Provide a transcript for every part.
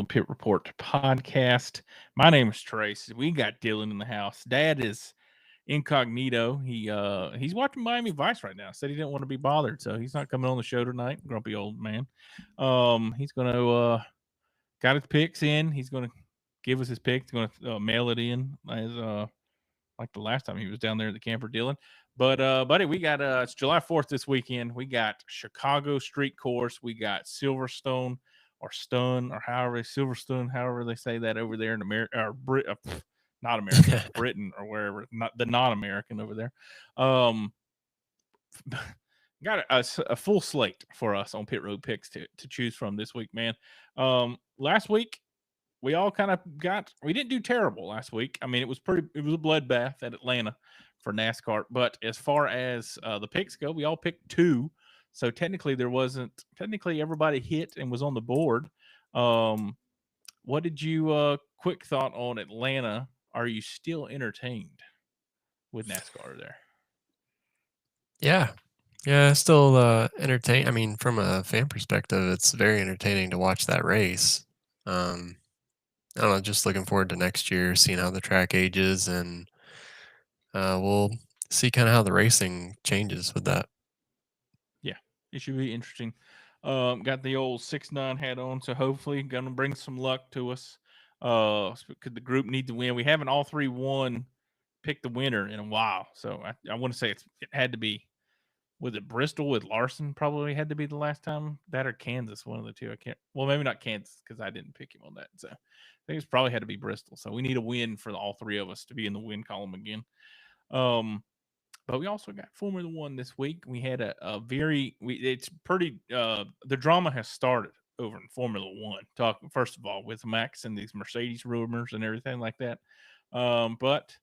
Pit Report podcast. My name is Trace. We got Dylan in the house. Dad is incognito. He's watching Miami Vice right now. Said he didn't want to be bothered, so he's not coming on the show tonight. Grumpy old man. He's gonna got his picks in. He's gonna give us his picks. He's gonna mail it in as like the last time he was down there at the camper, Dylan. But buddy, we got it's July 4th this weekend. We got Chicago Street Course. We got Silverstone or Stun or however Silverstone, however they say that over there in America or not America, Britain or wherever, not the non-American over there. Got a full slate for us on Pit Road picks to choose from this week, man. Last week we all kind of we didn't do terrible last week. I mean, it was a bloodbath at Atlanta for NASCAR. But as far as the picks go, we all picked two. So technically everybody hit and was on the board. What did you quick thought on Atlanta? Are you still entertained with NASCAR there? Yeah, still entertain. I mean, from a fan perspective, it's very entertaining to watch that race. I don't know, just looking forward to next year, seeing how the track ages, and we'll see kind of how the racing changes with that. Yeah, it should be interesting. Got the old 6'9" hat on, so hopefully gonna bring some luck to us. Could the group need to win? We haven't all three won, picked the winner in a while, so I want to say it had to be. Was it Bristol with Larson? Probably had to be the last time. That or Kansas, one of the two. I can't. Well, maybe not Kansas because I didn't pick him on that. So I think it's probably had to be Bristol. So we need a win for all three of us to be in the win column again. But we also got Formula One this week. We had it's pretty, the drama has started over in Formula One. Talking, first of all, with Max and these Mercedes rumors and everything like that. But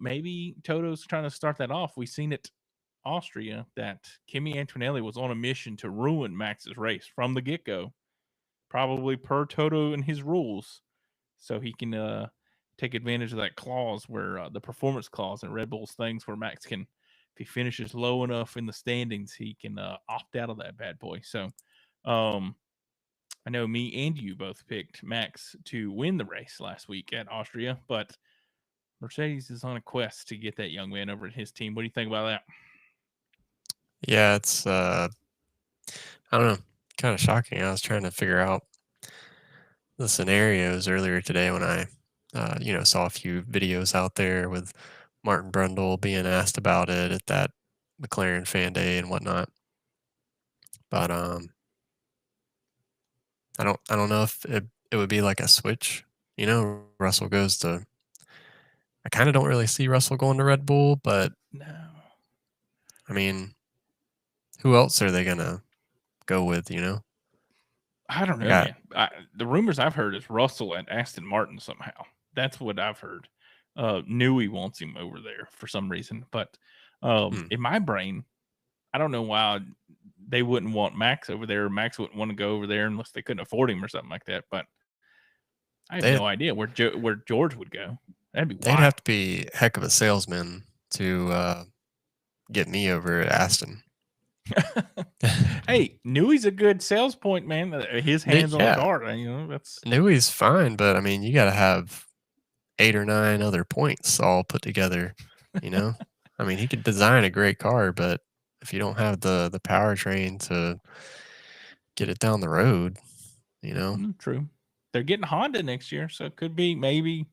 maybe Toto's trying to start that off. We've seen it Austria that Kimi Antonelli was on a mission to ruin Max's race from the get-go, probably per Toto and his rules, so he can take advantage of that clause where the performance clause in Red Bull's things where Max can, if he finishes low enough in the standings, he can opt out of that bad boy. So I know me and you both picked Max to win the race last week at Austria, but Mercedes is on a quest to get that young man over at his team. What do you think about that? Yeah, it's I don't know, kind of shocking. I was trying to figure out the scenarios earlier today when I saw a few videos out there with Martin Brundle being asked about it at that McLaren fan day and whatnot. But I don't know if it would be like a switch. Russell goes to. I kind of don't really see Russell going to Red Bull, but No. I mean, who else are they gonna go with? I don't I know, got man. The rumors I've heard is Russell and Aston Martin somehow. That's what I've heard. Newey wants him over there for some reason, but in my brain, I don't know why they wouldn't want Max over there. Max wouldn't want to go over there unless they couldn't afford him or something like that. But I have they no idea where George would go. That'd be they'd wild. have to be a heck of a salesman to get me over at Aston. Hey, Newey's a good sales point, man. His hands on the Yeah, card, that's Newey's fine, but I mean, you got to have 8 or 9 other points all put together. You know, I mean, he could design a great car, but if you don't have the powertrain to get it down the road, you know, true. They're getting Honda next year, so it could be maybe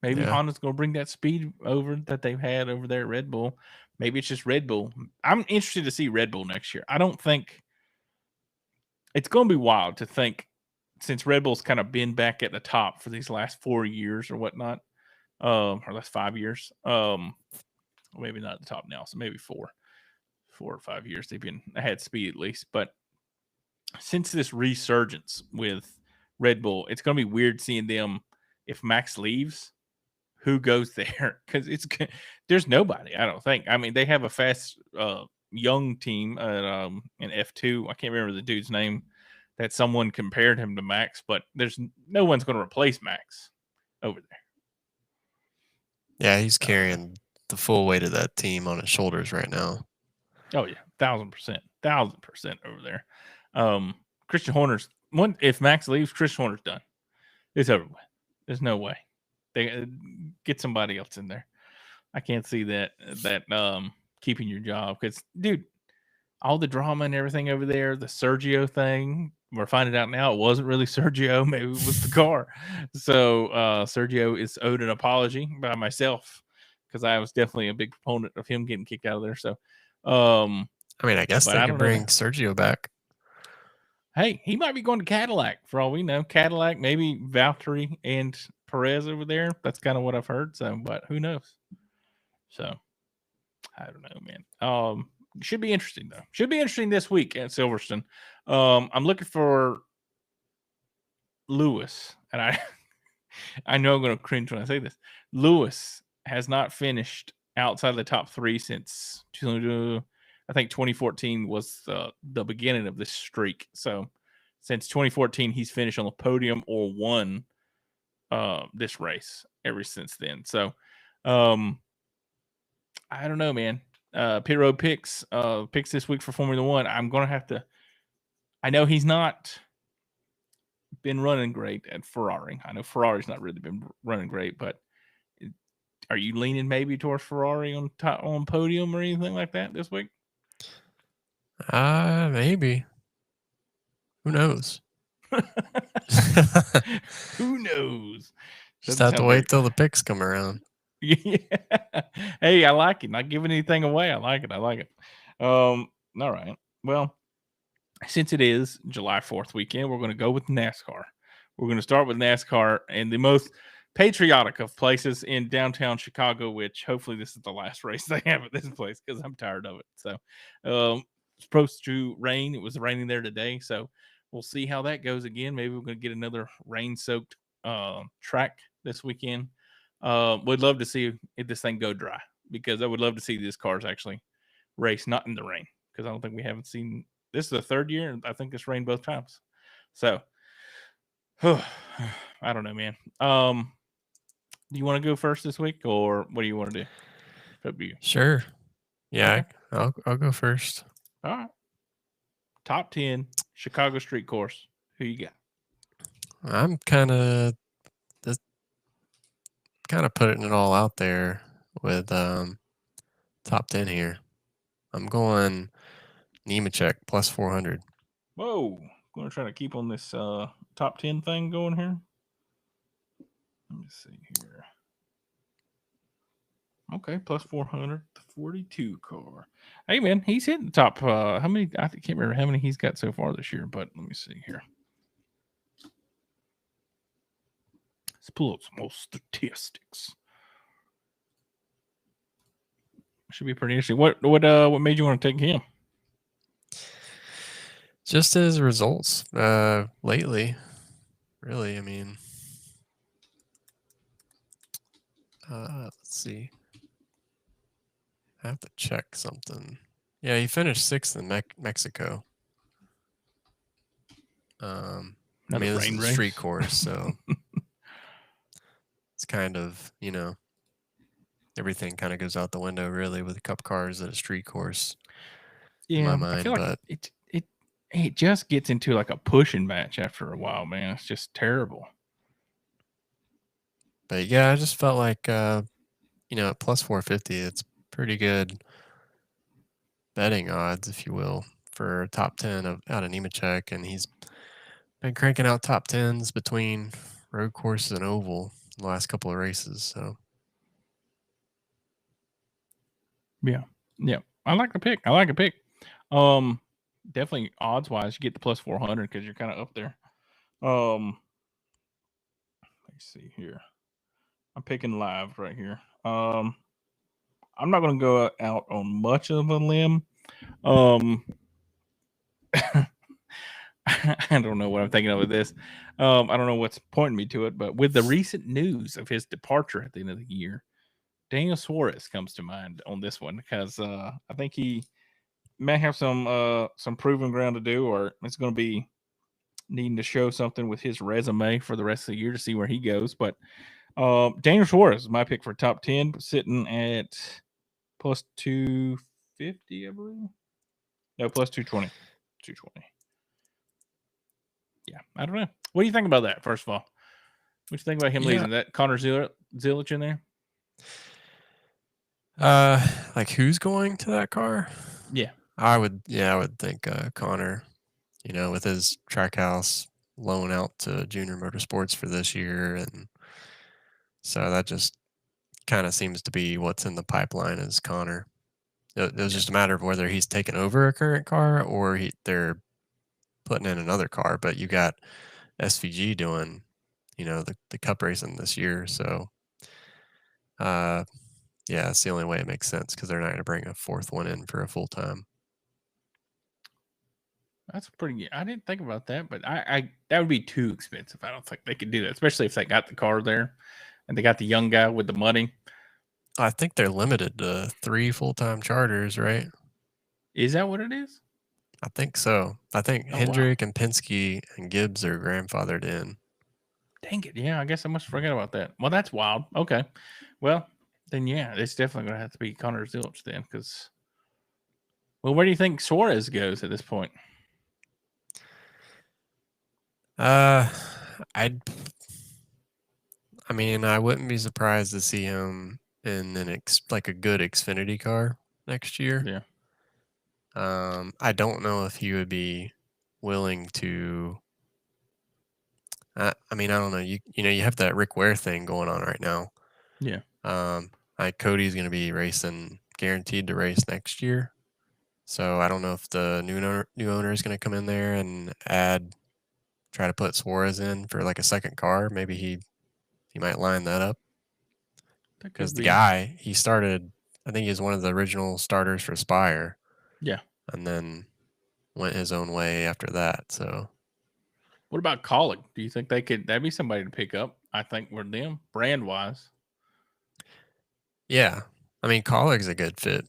yeah, Honda's going to bring that speed over that they've had over there at Red Bull. Maybe it's just Red Bull. I'm interested to see Red Bull next year. I don't think it's going to be wild to think since Red Bull's kind of been back at the top for these last 4 years or whatnot, or last 5 years. Maybe not at the top now, so maybe 4 or 5 years they've been ahead speed at least. But since this resurgence with Red Bull, it's going to be weird seeing them if Max leaves. Who goes there? Because there's nobody. I don't think. I mean, they have a fast young team at in F2. I can't remember the dude's name that someone compared him to Max, but there's no one's going to replace Max over there. yeah, he's carrying the full weight of that team on his shoulders right now. Oh yeah, 1,000% over there. Christian Horner's one. If Max leaves, Christian Horner's done. It's over with. There's no way. They get somebody else in there. I can't see that keeping your job because, dude, all the drama and everything over there, the Sergio thing, we're finding out now it wasn't really Sergio, maybe it was the car. So Sergio is owed an apology by myself because I was definitely a big proponent of him getting kicked out of there. So, I mean, I guess but they I could don't know, bring man. Sergio back. Hey, he might be going to Cadillac for all we know. Cadillac, maybe Valtteri and Perez over there. That's kind of what I've heard. So, but who knows? So I don't know, man. Should be interesting though. Should be interesting this week at Silverstone. I'm looking for Lewis, and I I know I'm going to cringe when I say this. Lewis has not finished outside the top three since I think 2014 was the beginning of this streak. So since 2014, he's finished on the podium or won this race ever since then. So um, I don't know, man. Pit Road picks this week for Formula One. I'm gonna have to. I know he's not been running great at Ferrari. I know Ferrari's not really been running great, but are you leaning maybe towards Ferrari on podium or anything like that this week? Maybe. Who knows? Who knows? Just Doesn't have to sound very wait till the picks come around. yeah. Hey, I like it. Not giving anything away. I like it. I like it. All right. Well, since it is July 4th weekend, we're going to go with NASCAR. We're going to start with NASCAR and the most patriotic of places in downtown Chicago, which hopefully this is the last race they have at this place because I'm tired of it. So, it's supposed to rain. It was raining there today. So, we'll see how that goes again. Maybe we're going to get another rain soaked track this weekend. Would love to see if this thing go dry because I would love to see these cars actually race not in the rain because I don't think we haven't seen this is the third year and I think it's rained both times. So I don't know, man. Do you want to go first this week or what do you want to do? Up to you. Sure. Yeah, Okay. I'll go first. All right. Top 10 Chicago street course. Who you got? I'm kind of putting it all out there with top 10 here. I'm going Nemechek plus 400. Whoa. Going to try to keep on this top 10 thing going here. Let me see here. Okay, plus 400, the 42 car. Hey, man, he's hitting the top. How many? I can't remember how many he's got so far this year, but let me see here. Let's pull up some more statistics. Should be pretty interesting. What made you want to take him? Just his results lately, really. I mean, let's see. I have to check something. Yeah, he finished sixth in Mexico. I Another mean, this is rain a street race. course, so it's kind of, everything kind of goes out the window, really, with the cup cars at a street course, in my Yeah, I feel mind. like But it just gets into like a pushing match after a while, man. It's just terrible. yeah, I just felt like, at plus 450, it's pretty good betting odds, if you will, for top 10 out of Nemechek, and he's been cranking out top 10s between road courses and oval the last couple of races. So Yeah, yeah. I like the pick. I like a pick. Um, Definitely odds wise, you get the plus 400 because you're kind of up there. Let's see here. I'm picking live right here. I'm not going to go out on much of a limb. Um, I don't know what I'm thinking of with this. I don't know what's pointing me to it, but with the recent news of his departure at the end of the year, Daniel Suarez comes to mind on this one because I think he may have some proven ground to do, or it's going to be needing to show something with his resume for the rest of the year to see where he goes. But Daniel Suarez is my pick for top 10, sitting at plus 250, I believe. No, plus 220. 220. Yeah, I don't know. What do you think about that, first of all? What you think about him Yeah. leading? That Connor Zillich in there? Like who's going to that car? Yeah, I would think Connor, with his Trackhouse loan out to Junior Motorsports for this year, and so that just kind of seems to be what's in the pipeline is Connor. It was yeah. just a matter of whether he's taking over a current car or they're putting in another car. But you got SVG doing, the Cup racing this year, so uh, yeah, that's the only way it makes sense because they're not going to bring a fourth one in for a full time. That's pretty. I didn't think about that, but I that would be too expensive. I don't think they could do that, especially if they got the car there and they got the young guy with the money. I think they're limited to 3 full-time charters, right? Is that what it is? I think so. I think Oh wow, Hendrick and Penske and Gibbs are grandfathered in. dang it! Yeah, I guess I must forget about that. Well, that's wild. Okay, well then yeah, it's definitely gonna have to be Connor Zilch then, because well, where do you think Suarez goes at this point? Uh, I'd I mean, I wouldn't be surprised to see him in like a good Xfinity car next year. Yeah, I don't know if he would be willing to. I mean, I don't know. You have that Rick Ware thing going on right now. yeah. Um, Cody's going to be racing, guaranteed to race next year. So I don't know if the new owner is going to come in there and try to put Suarez in for like a second car. Maybe he might line that up That because could the be. guy he started. I think he was one of the original starters for Spire, Yeah. and then went his own way after that. So What about Colleague? Do you think they could? That'd be somebody to pick up. I think we're them brand wise. yeah, I mean, Colleague's a good fit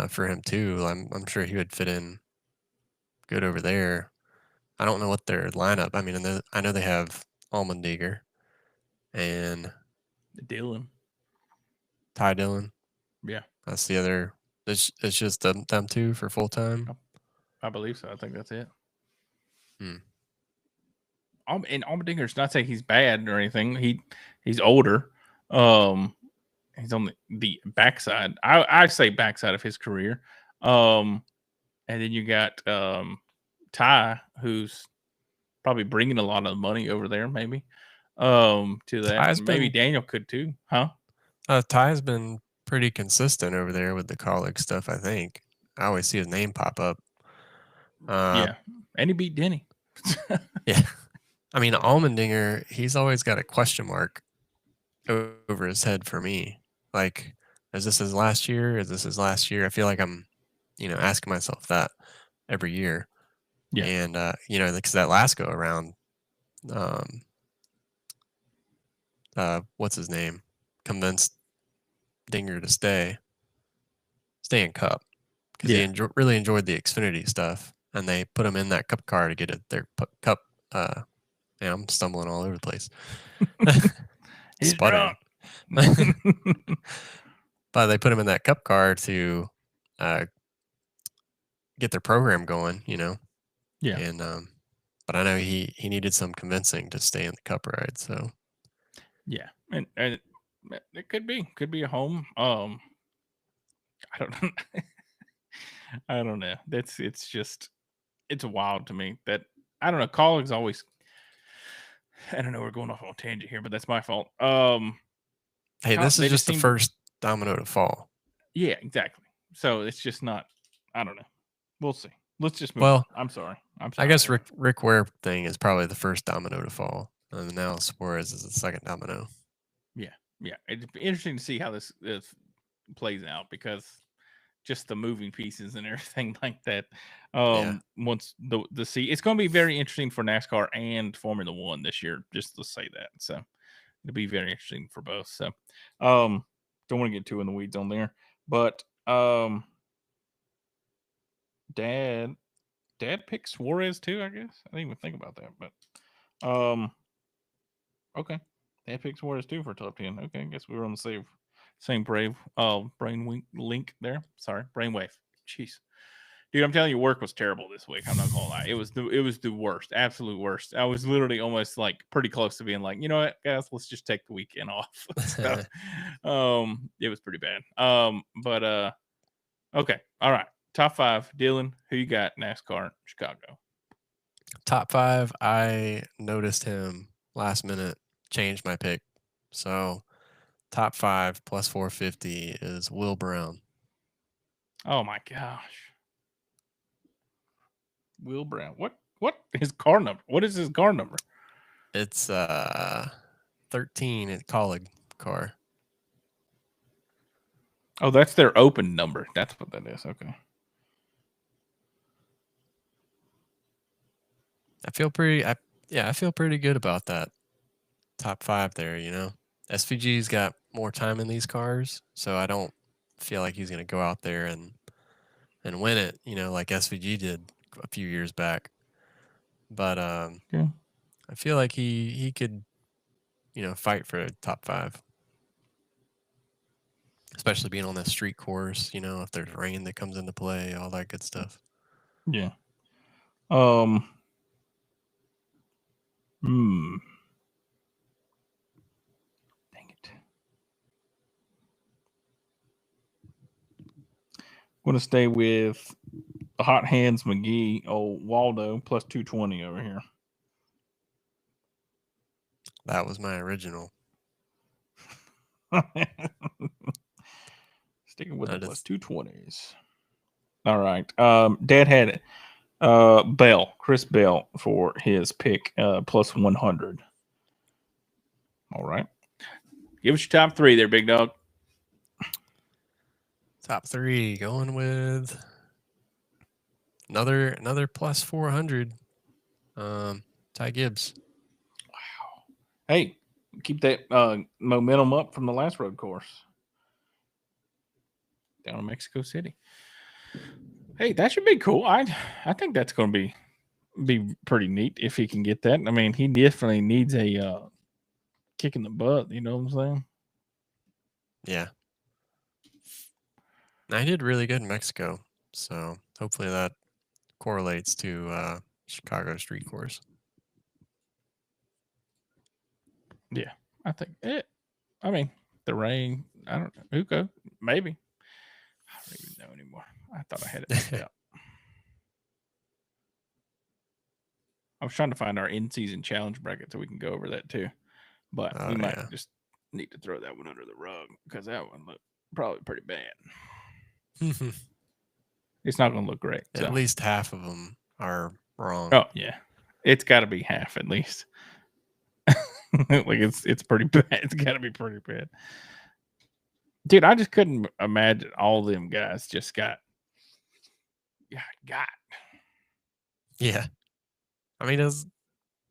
for him too. I'm sure he would fit in good over there. I don't know what their lineup. I mean, I know they have Allmendinger and Dylan. Ty Dillon. Yeah, That's the other. It's just them two for full time. I, I believe so. I think that's it. Hmm. And Allmendinger's not saying he's bad or anything. He's older. Um, he's on the backside. I say backside of his career. Um, and then you got Ty, who's probably bringing a lot of money over there, maybe. To that, Ty's and maybe been Daniel could too, huh? Ty's been pretty consistent over there with the college stuff. I think I always see his name pop up. Uh, Yeah, and he beat Denny. yeah. I mean, Allmendinger, he's always got a question mark over his head for me. Like, is this his last year? Is this his last year? I feel like I'm, asking myself that every year. Yeah, And, because that last go around, um, what's his name? Convinced Dinger to stay in Cup because he yeah. really enjoyed the Xfinity stuff. And they put him in that Cup car to get their Cup. Yeah, I'm stumbling all over the place. He's drunk. Sputtering. But they put him in that Cup car to uh, get their program going, Yeah, and but I know he needed some convincing to stay in the Cup ride. So yeah, and it could be a home. I don't know. I don't know. It's just it's wild to me that I don't know. Colleagues always. I don't know. We're going off on a tangent here, but that's my fault. hey, this is They just just the seem to. first domino to fall. Yeah, exactly. So it's just not. I don't know. We'll see. Let's just move on. Well, I'm sorry. I'm I sorry, guess Aaron. Rick Ware thing is probably the first domino to fall, and now Suarez is the second domino. Yeah, yeah. It'd be interesting to see how this plays out because just the moving pieces and everything like that. Yeah. Once the see, it's going to be very interesting for NASCAR and Formula One this year. Just to say that, so it'll be very interesting for both. So, don't want to get too in the weeds on there, but Dad, Dad picked Suarez too. I guess I didn't even think about that, but okay, Dad picked Suarez too for top 10. Okay, I guess we were on the same brain link there. Sorry, brainwave. Jeez. Dude, I'm telling you, work was terrible this week. I'm not gonna lie. It was the worst, absolute worst. I was literally almost like pretty close to being like, you know what, guys, let's just take the weekend off. So, it was pretty bad. But okay, all right. Top 5, Dylan. Who you got? NASCAR Chicago. Top 5, I noticed him last minute, changed my pick. So top 5 plus 450 is Will Brown. Oh my gosh, Will Brown. What his car number? What is his car number? It's 13 at Colleague car. Oh, that's their open number. That's what that is. Okay. I feel pretty good about that top 5 there, you know. SVG's got more time in these cars, so I don't feel like he's going to go out there and win it, you know, like SVG did a few years back. But Yeah. I feel like he could, you know, fight for a top 5. Especially being on that street course, you know, if there's rain that comes into play, all that good stuff. Yeah. Um. Hmm. Dang it. I'm gonna stay with the Hot Hands McGee. Old Waldo plus 220 over here. That was my original. Sticking with the That plus is 220s. All right. Dad had it. Chris Bell for his pick, plus 100. All right. Give us your top 3 there, big dog. top 3 going with another plus 400. Ty Gibbs. Wow. Hey, keep that momentum up from the last road course down in Mexico City. Hey, that should be cool. I think that's going to be pretty neat if he can get that. I mean, he definitely needs a kick in the butt. You know what I'm saying? Yeah. I did really good in Mexico, so hopefully that correlates to Chicago street course. Yeah, I think it. I mean, the rain. I don't know. Who go? Maybe. I don't even know anymore. I thought I had it picked out. I was trying to find our in-season challenge bracket so we can go over that too, but Oh we might yeah. just need to throw that one under the rug because that one looked probably pretty bad. It's not going to look great. At So, least half of them are wrong. oh yeah, it's got to be half at least. Like it's pretty bad. It's got to be pretty bad, dude. I just couldn't imagine all them guys just got. Yeah. I mean, it was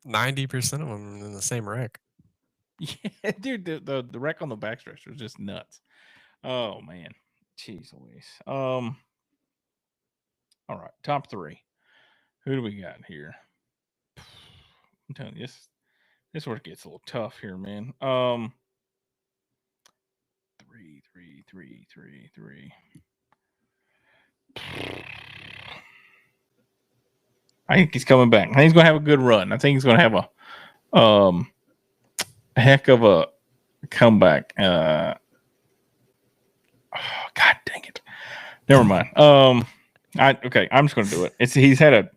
90% of them in the same wreck. Yeah, dude. The wreck on the backstretch was just nuts. Oh man, jeez Louise. All right, top 3. Who do we got here? I'm telling you, this where it gets a little tough here, man. 3. I think he's coming back. I think he's gonna have a good run. I think he's gonna have a heck of a comeback. God dang it. Never mind. I'm just gonna do it. He's had a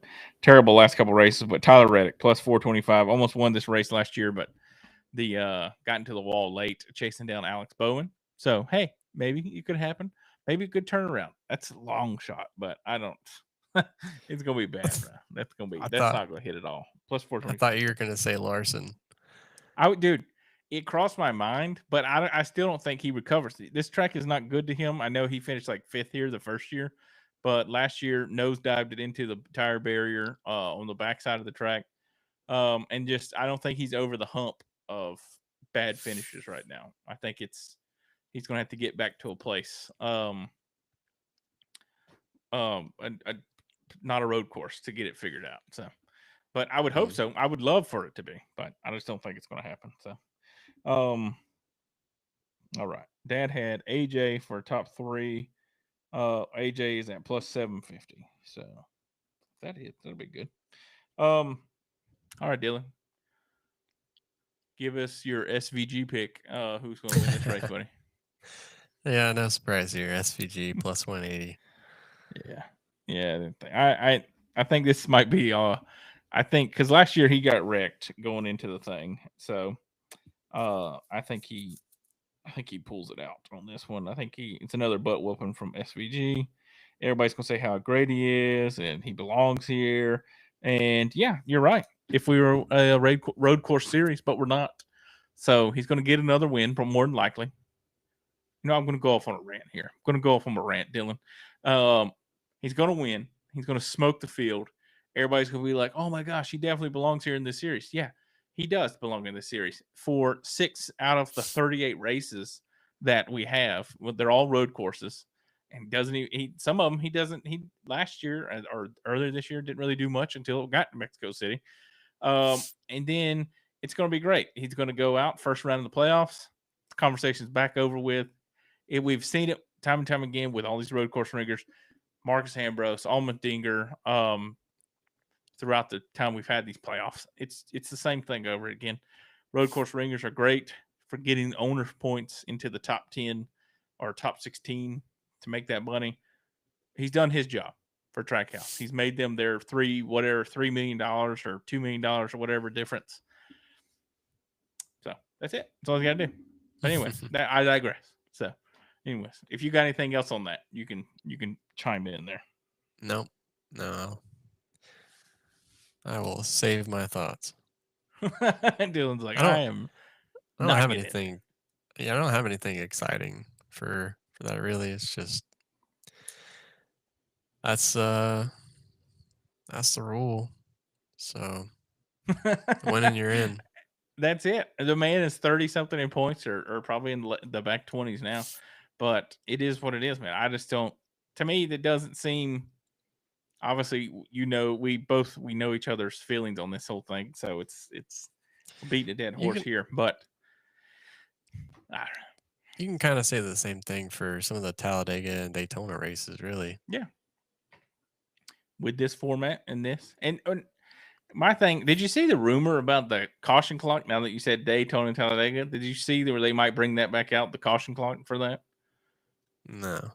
terrible last couple races, but Tyler Reddick plus 425 almost won this race last year, but got into the wall late chasing down Alex Bowen. So hey, maybe it could happen. Maybe a good turnaround. That's a long shot, but I don't. It's gonna be bad, bro. That's not gonna hit at all. Plus I 425. thought you were gonna say Larson. Dude, it crossed my mind, but I still don't think he recovers. This track is not good to him. I know he finished like 5th here the first year, but last year nosedived it into the tire barrier on the backside of the track. And just I don't think he's over the hump of bad finishes right now. I think he's going to have to get back to a place, not a road course to get it figured out. So, but I would hope so. I would love for it to be, but I just don't think it's going to happen. So, all right. Dad had AJ for top 3. AJ is at plus 750. So that'll be good. All right, Dylan. Give us your SVG pick. Who's going to win this race, buddy? Yeah, no surprise here. SVG plus 180. Yeah. I think this might be. I think because last year he got wrecked going into the thing, so I think he pulls it out on this one. I think it's another butt whooping from SVG. Everybody's gonna say how great he is and he belongs here. And yeah, you're right. If we were a road course series, but we're not, so he's gonna get another win, more than likely. I'm going to go off on a rant here. I'm going to go off on a rant, Dylan. He's going to win. He's going to smoke the field. Everybody's going to be like, oh my gosh, he definitely belongs here in this series. Yeah, he does belong in this series. For 6 out of the 38 races that we have, well, they're all road courses. And doesn't he some of them he doesn't he last year or earlier this year didn't really do much until it got to Mexico City. And then it's going to be great. He's going to go out first round of the playoffs. The conversation's back over with. We've seen it time and time again with all these road course ringers, Marcus Ambrose, Allmendinger, throughout the time we've had these playoffs. It's the same thing over again. Road course ringers are great for getting owner points into the top 10 or top 16 to make that money. He's done his job for Trackhouse. He's made them their $3 million or $2 million or whatever difference. So that's it. That's all you got to do. But anyways, I digress. So anyways, if you got anything else on that, you can chime in there. Nope. No. I will save my thoughts. Dylan's like, I am I don't not have getting anything. Yeah, I don't have anything exciting for that really. It's just that's the rule. So winning you're in. That's it. The man is 30 something in points or probably in the back 20s now. But it is what it is, man. I just don't, to me, that doesn't seem, obviously, we know each other's feelings on this whole thing. So it's we're beating a dead horse here. But I don't know. You can kind of say the same thing for some of the Talladega and Daytona races, really. Yeah. With this format and this. And my thing, did you see the rumor about the caution clock now that you said Daytona and Talladega? Did you see where they might bring that back out, the caution clock for that? No.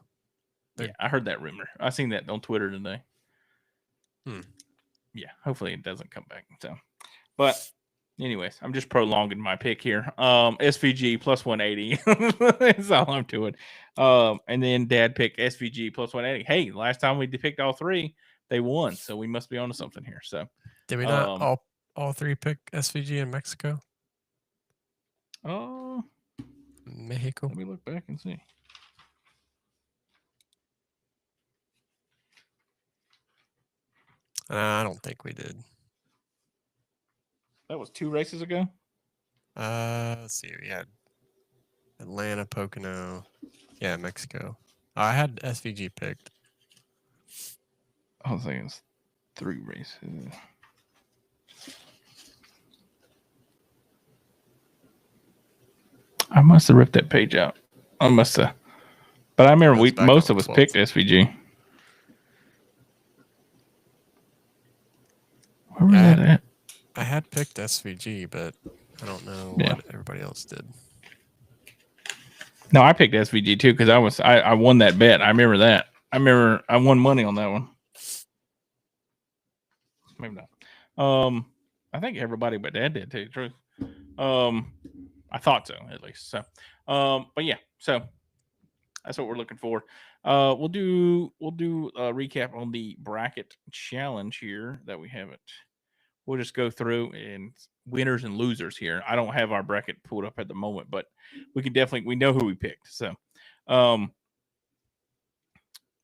Yeah, I heard that rumor. I seen that on Twitter today. Yeah, hopefully it doesn't come back. So, but anyways, I'm just prolonging my pick here. SVG plus 180. That's all I'm doing. And then Dad picked SVG plus 180. Hey, last time we picked all three, they won, so we must be onto something here. So, did we not all three pick SVG in Mexico? Oh, Mexico. Let me look back and see. I don't think we did. That was 2 races ago. Let's see. We had Atlanta, Pocono. Yeah, Mexico. I had SVG picked. I was thinking it's 3 races. I must have ripped that page out. I must have. But I remember most of us picked SVG. Where was that at? I had picked SVG, but I don't know what everybody else did. No, I picked SVG too because I won that bet. I remember that. I remember I won money on that one. Maybe not. I think everybody but Dad did, to tell you the truth. I thought so, at least. So, but yeah, so that's what we're looking for. We'll do a recap on the bracket challenge here that we haven't. We'll just go through and winners and losers here. I don't have our bracket pulled up at the moment, but we know who we picked. So,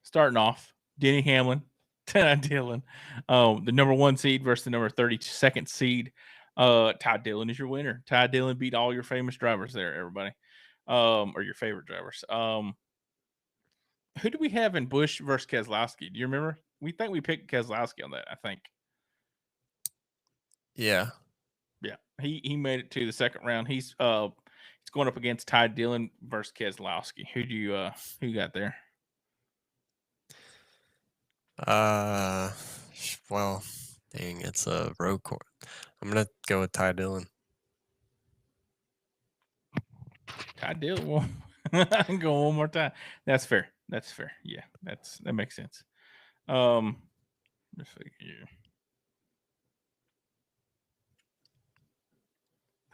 starting off, Denny Hamlin, Dylan, the number 1 seed versus the number 32nd seed. Ty Dillon is your winner. Ty Dillon beat all your famous drivers there, everybody, or your favorite drivers. Who do we have in Busch versus Keselowski? Do you remember? We think we picked Keselowski on that, I think. Yeah. Yeah. He made it to the second round. He's going up against Ty Dillon versus Keselowski. Who you got there? Well, dang, it's a road course. I'm gonna go with Ty Dillon. Ty Dillon. I can go one more time. That's fair. That's fair. Yeah, that makes sense. Let's see here.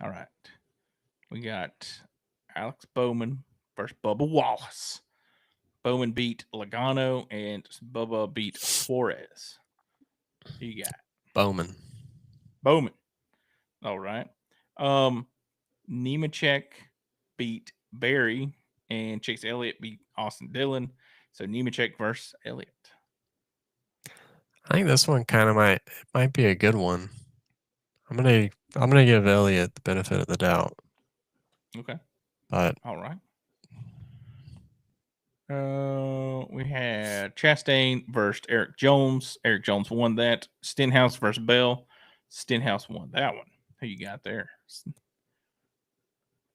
All right, we got Alex Bowman versus Bubba Wallace. Bowman beat Logano and Bubba beat Flores. Who you got? Bowman. Bowman. All right. Um, Nemechek beat Barry and Chase Elliott beat Austin Dillon. So Nemechek versus Elliott. I think this one kind of might be a good one. I'm gonna give Elliott the benefit of the doubt, Okay. but All right. We had Chastain versus Eric Jones. Eric Jones won that. Stenhouse versus Bell. Stenhouse won that one. Who you got there?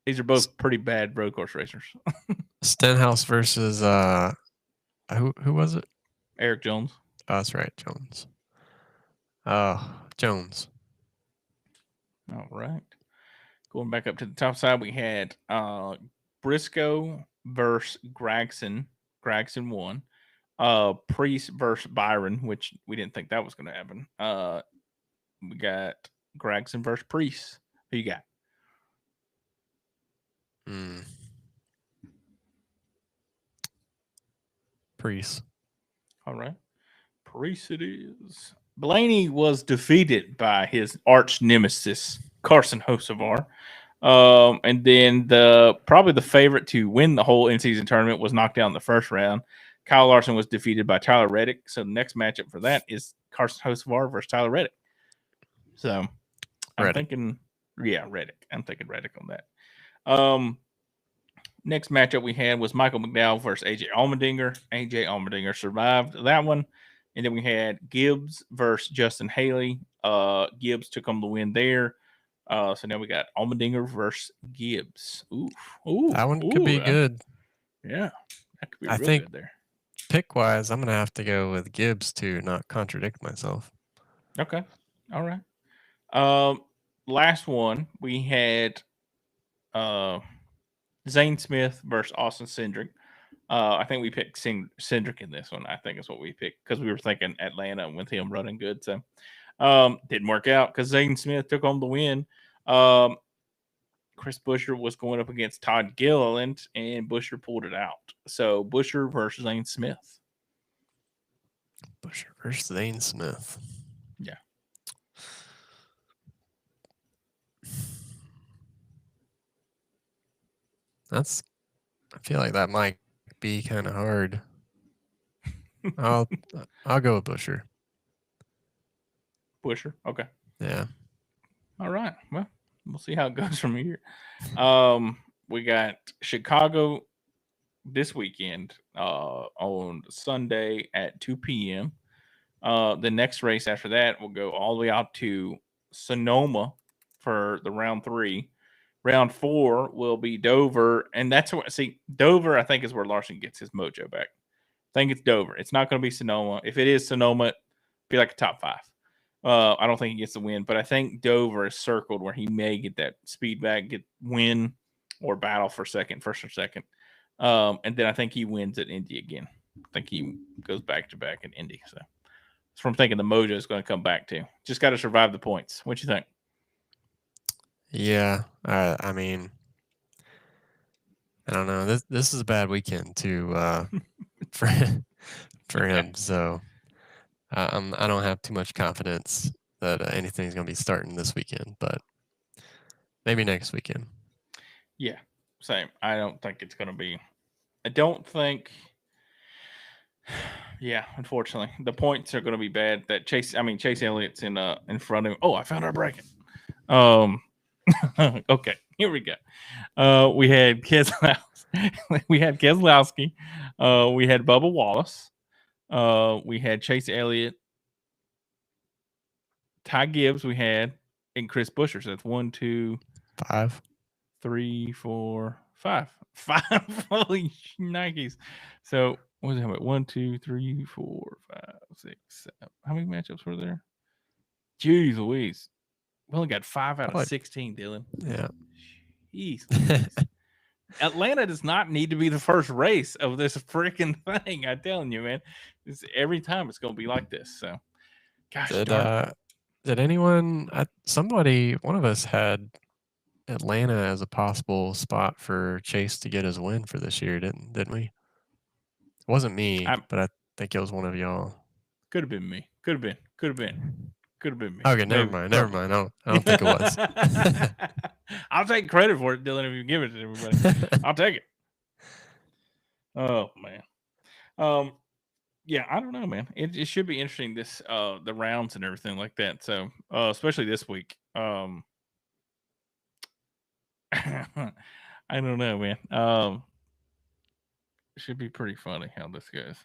These are both pretty bad road course racers. Stenhouse versus who was it? Eric Jones. Oh, that's right, Jones. Jones. All right. Going back up to the top side, we had Briscoe versus Gragson. Gragson won. Priest versus Byron, which we didn't think that was going to happen. We got Gragson versus Priest. Who you got? Priest. All right. Priest it is. Blaney was defeated by his arch nemesis, Carson Hocevar. And then probably the favorite to win the whole in-season tournament was knocked out in the first round. Kyle Larson was defeated by Tyler Reddick. So the next matchup for that is Carson Hocevar versus Tyler Reddick. So I'm thinking, Reddick. I'm thinking Reddick on that. Next matchup we had was Michael McDowell versus AJ Allmendinger. AJ Allmendinger survived that one. And then we had Gibbs versus Justin Haley. Gibbs took home the win there. So now we got Allmendinger versus Gibbs. That one could be good. Yeah, that could be I real think good there. Pick wise, I'm gonna have to go with Gibbs to not contradict myself. Okay, all right. Last one we had Zane Smith versus Austin Cindric. I think we picked Cindric in this one. I think is what we picked because we were thinking Atlanta with him running good. So didn't work out because Zane Smith took home the win. Chris Buescher was going up against Todd Gilliland, and Buescher pulled it out. So Buescher versus Zane Smith. Buescher versus Zane Smith. Yeah. I feel like that might be kind of hard. I'll go with Buescher. Buescher. Okay. Yeah. All right. Well, we'll see how it goes from here. We got Chicago this weekend on Sunday at 2 p.m. The next race after that will go all the way out to Sonoma for the round 3. Round 4 will be Dover, and that's what Dover I think is where Larson gets his mojo back. I think it's Dover. It's not going to be Sonoma. If it is Sonoma, it'd be like a top 5. I don't think he gets the win, but I think Dover is circled where he may get that speed back, get win, or battle for first or second. And then I think he wins at Indy again. I think he goes back to back in Indy. So that's what I'm thinking the mojo is going to come back to. Just got to survive the points. What you think? Yeah. I mean, I don't know. This is a bad weekend to for him. So I don't have too much confidence that anything's going to be starting this weekend, but maybe next weekend. Yeah, same. I don't think it's going to be. I don't think. Yeah, unfortunately, the points are going to be bad. That Chase Elliott's in front of him. Oh, I found our bracket. Okay, here we go. We had we had Keselowski. We had Bubba Wallace. We had Chase Elliott, Ty Gibbs. We had and Chris Buescher. So that's 1, 2, 5, 3, 4, 5. 5. Holy Nikes! So what was it? 1, 2, 3, 4, 5, 6, 7. How many matchups were there? Jeez Louise. We only got 5 out of Probably, 16, Dylan. yeah. Jeez Louise. Atlanta does not need to be the first race of this freaking thing. I'm telling you, man. Every time it's going to be like this. So, gosh Did darn it. did anyone? Somebody, one of us had Atlanta as a possible spot for Chase to get his win for this year, didn't we? It wasn't me, I but I think it was one of y'all. could have been me. Could have been. Could have been. Could have been me. Okay, never Maybe. mind, never Probably. mind. I don't think it was. I'll take credit for it, Dylan, if you give it to everybody. I'll take it. Oh man. Um yeah, I don't know, man. It should be interesting this the rounds and everything like that. So especially this week. I don't know, man. It should be pretty funny how this goes.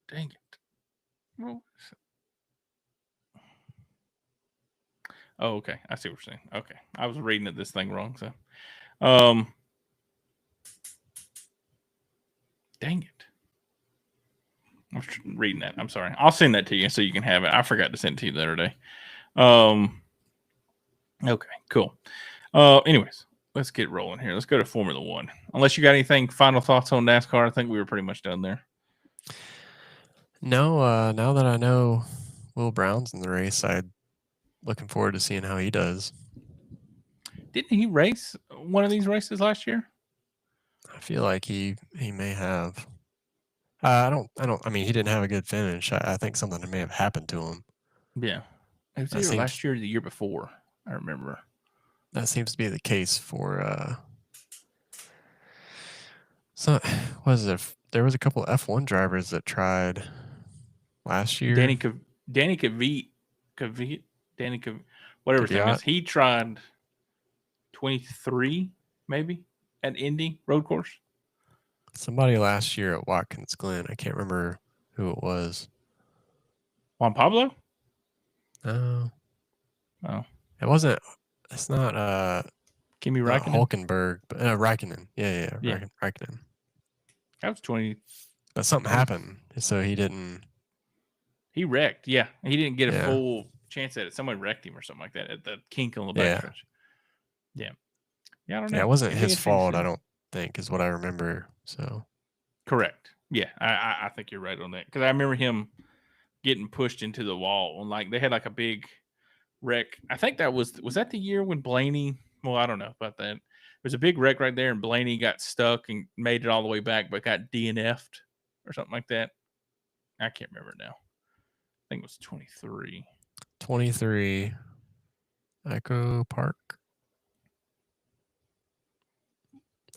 Dang it. Well, oh, okay. I see what you're saying. Okay. I was reading this thing wrong, so um dang it. I was reading that. I'm sorry. I'll send that to you so you can have it. I forgot to send it to you the other day. Okay, cool. Anyways, let's get rolling here. Let's go to Formula One. Unless you got anything final thoughts on NASCAR, I think we were pretty much done there. No, now that I know Will Brown's in the race, I'm looking forward to seeing how he does. Didn't he race one of these races last year? I feel like he may have. I mean, he didn't have a good finish. I think something may have happened to him. Yeah, it was That either seems last year or the year before. I remember. that seems to be the case for. So was it? There was a couple of F1 drivers that tried last year. Danny Kvyat, Danny whatever his name Kvyat. is. He tried 23 maybe at Indy road course. Somebody last year at Watkins Glen. I can't remember who it was. Juan Pablo? No, Oh, it wasn't. It's not. Kimi Not Räikkönen. Hulkenberg, but Raikkonen. Yeah. Yeah, Raikkonen. that was 20. But something That was happened, so he didn't. he wrecked. Yeah, he didn't get a Yeah, full chance at it. Somebody wrecked him or something like that at the kink on the yeah, backstretch. Yeah, yeah. I don't yeah. know. It wasn't It'd be his interesting to fault. I see. don't think is what I remember. So Correct. Yeah, I think you're right on that because I remember him getting pushed into the wall and like they had like a big wreck. I think that was that the year when Blaney. Well, I don't know about that. There's a big wreck right there, and Blaney got stuck and made it all the way back, but got DNF'd or something like that. I can't remember now. I think it was 23. 23 Echo Park.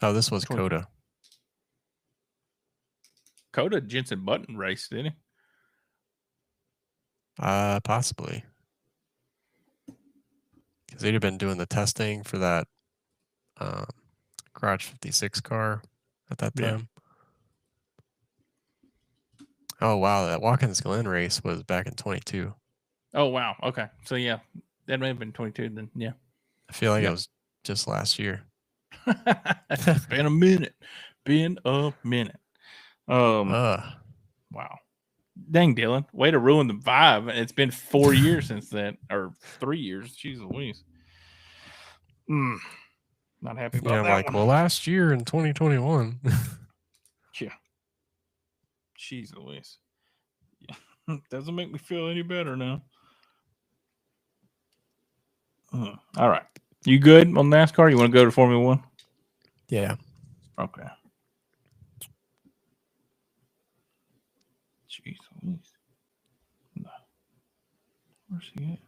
Oh, this was 20. Coda. Coda Jensen Button raced, didn't he? Possibly because they'd have been doing the testing for that um, Garage 56 car at that Yeah. time. Oh wow, that Watkins Glen race was back in 22. Oh wow. Okay. So yeah, that may have been 22 then. Yeah. I feel like it Yep. was just last year. It's been a minute. Been a minute. Uh, Wow. Dang, Dylan. Way to ruin the vibe. It's been 4 years since that, or 3 years. Jeez Louise. Not happy about yeah, I'm that like, one. well, last year in 2021. Yeah. Jeez Louise. Yeah. Doesn't make me feel any better now. All right. You good on NASCAR? You want to go to Formula One? Yeah. Okay. Jeez Louise. No. Where's he at?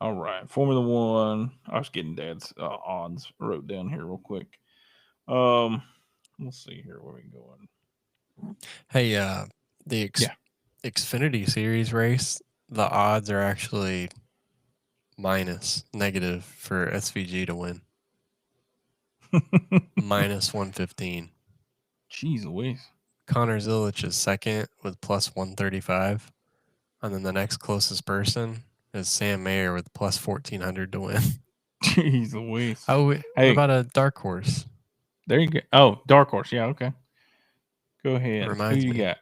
All right. Formula One. I was getting Dad's odds wrote down here real quick. Let's see here where we going. Hey, the Yeah. Xfinity Series race, the odds are actually negative for SVG to win. Minus 115. Jeez Louise. Connor Zilich is second with plus 135. And then the next closest person is Sam Mayer with plus 1400 to win. Jeez Louise. Oh, what Hey, about a dark horse? there you go. Oh, Dark Horse. Yeah, okay. Go ahead. Who Reminds you me. got?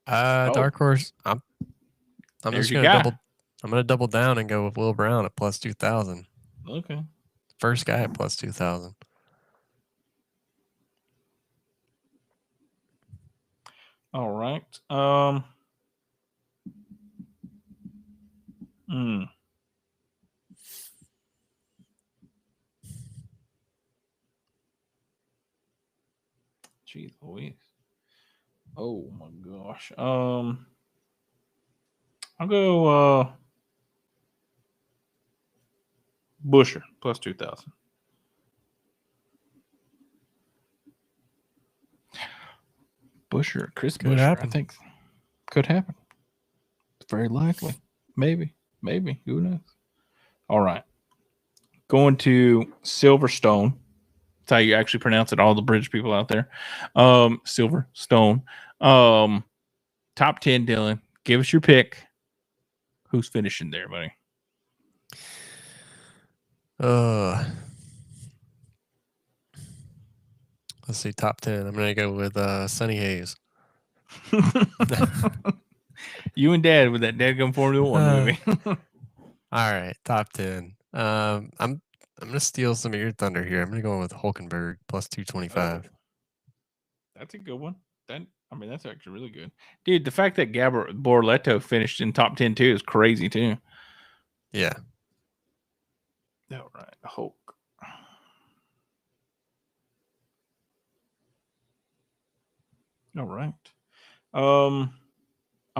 Oh, Dark horse. I'm there's just your gonna guy. double down and go with Will Brown at plus 2,000. Okay. First guy at plus 2,000. All right. Hmm. Jeez Louise. Oh my gosh. I'll go Busher plus 2,000. Busher, Chris Could Busher, I happen. think could happen. It's very likely. Maybe. Who knows? All right. Going to Silverstone. That's how you actually pronounce it. All the British people out there. Silverstone. Top 10, Dylan. Give us your pick. Who's finishing there, buddy? Let's see, top 10. I'm going to go with Sunny Hayes. You and Dad with that Dadgum Formula One movie. All right, top 10. I'm going to steal some of your thunder here. I'm going to go with Hulkenberg plus 225. That's a good one. That's actually really good. Dude, the fact that Borletto finished in top 10 too is crazy too. Yeah. All right. Hulk. All right. I'm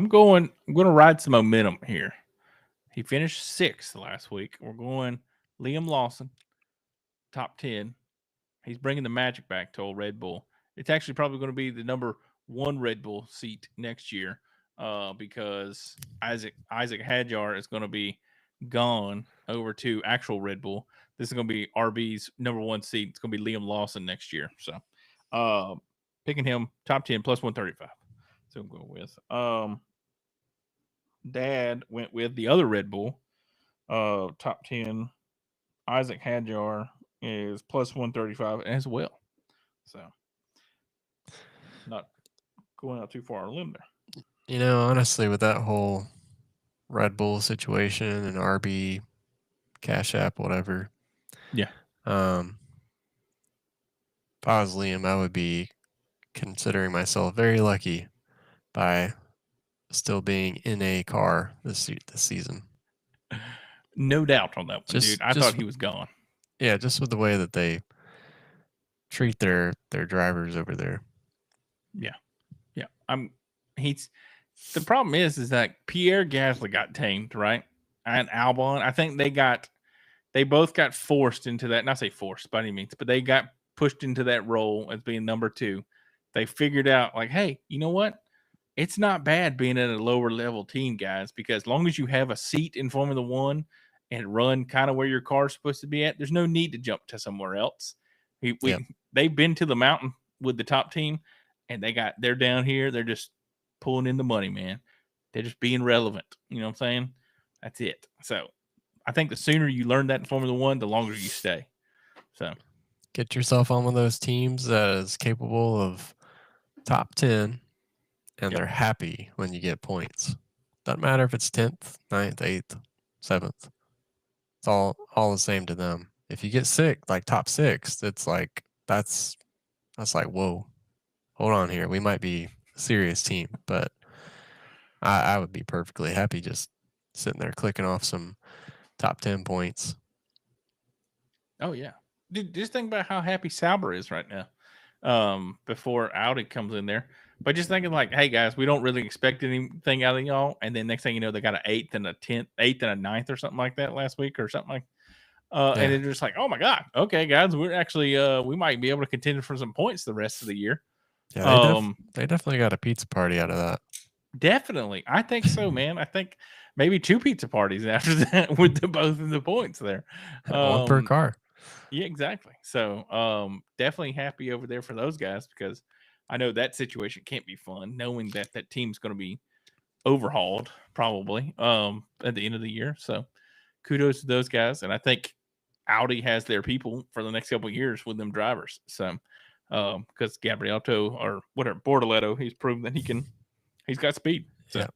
going to ride some momentum here. He finished 6th last week. We're going Liam Lawson, top 10. He's bringing the magic back to old Red Bull. It's actually probably going to be the number 1 Red Bull seat next year because Isaac Hadjar is going to be gone over to actual Red Bull. This is going to be RB's number 1 seat. It's going to be Liam Lawson next year. So picking him top 10 plus 135. So I'm going with Dad went with the other Red Bull. Top 10. Isaac Hadjar is plus 135 as well. So not going out too far on a limb there. You know, honestly, with that whole Red Bull situation and RB, Cash App, whatever. Yeah. If I was Liam, I would be considering myself very lucky by still being in a car this season. No doubt on that one, dude. I thought he was gone. Yeah, just with the way that they treat their drivers over there. Yeah. The problem is that Pierre Gasly got tamed, right? And Albon, I think they both got forced into that. Not say forced by any means, but they got pushed into that role as being number 2. They figured out like, hey, you know what? It's not bad being at a lower level team, guys, because as long as you have a seat in Formula One and run kind of where your car's supposed to be at, there's no need to jump to somewhere else. They've been to the mountain with the top team, and they're down here. They're just pulling in the money, man. They're just being relevant. You know what I'm saying? That's it. So I think the sooner you learn that in Formula One, the longer you stay. So get yourself on one of those teams that is capable of top 10, and they're happy when you get points. Doesn't matter if it's 10th, 9th, 8th, 7th. It's all the same to them. If you get sick, like top 6, it's like that's like, whoa, hold on here. We might be a serious team, but I would be perfectly happy just sitting there clicking off some top 10 points. Oh yeah, dude, just think about how happy Sauber is right now. Before Audi comes in there, but just thinking like, hey guys, we don't really expect anything out of y'all, and then next thing you know, they got an 8th and a 10th, 8th and a 9th or something like that last week or something like. And they're just like, oh my god, okay guys, we're actually we might be able to contend for some points the rest of the year. Yeah, they definitely got a pizza party out of that. Definitely, I think so, man. I think maybe 2 pizza parties after that with both of the points there. One per car. Yeah, exactly. So definitely happy over there for those guys because I know that situation can't be fun knowing that that team's going to be overhauled probably at the end of the year. So kudos to those guys. And I think Audi has their people for the next couple of years with them drivers. So because Gabrielto or whatever Bortoletto, he's proven that he's got speed. So, Yeah.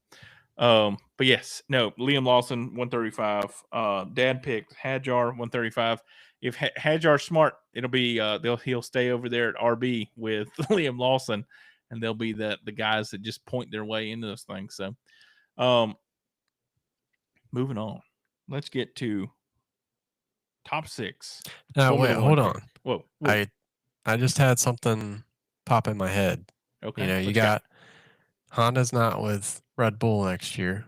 but yes, no, Liam Lawson 135. Dad picked Hadjar 135. If Hadjar's smart, it'll be he'll stay over there at RB with Liam Lawson, and they'll be the guys that just point their way into those things. So, moving on, let's get to top 6. Now wait, Formula One hold picks. on. Whoa. I just had something pop in my head. Okay. You know, you What you got? got Honda's not with Red Bull next year,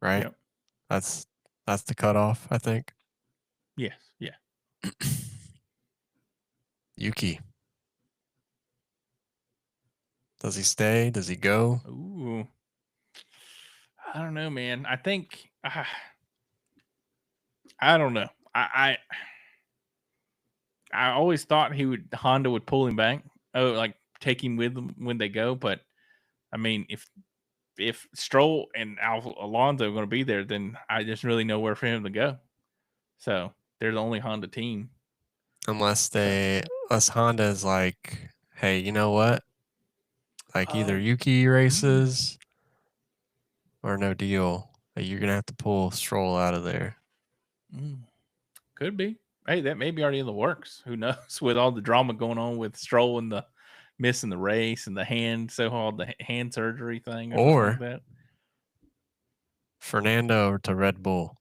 right? Yep. That's the cutoff, I think. Yes. Yeah. Yuki. Does he stay? Does he go? Ooh. I don't know, man. I think I don't know. I always thought Honda would pull him back. Oh, like take him with them when they go. But I mean, if Stroll and Alonso are going to be there, then I just really nowhere for him to go. So they're the only Honda team. Unless Honda is like, hey, you know what? Like either Yuki races or no deal. You're gonna have to pull Stroll out of there. Could be. Hey, that may be already in the works. Who knows? With all the drama going on with Stroll and the missing the race and the the hand surgery thing or something like Or that. Fernando to Red Bull.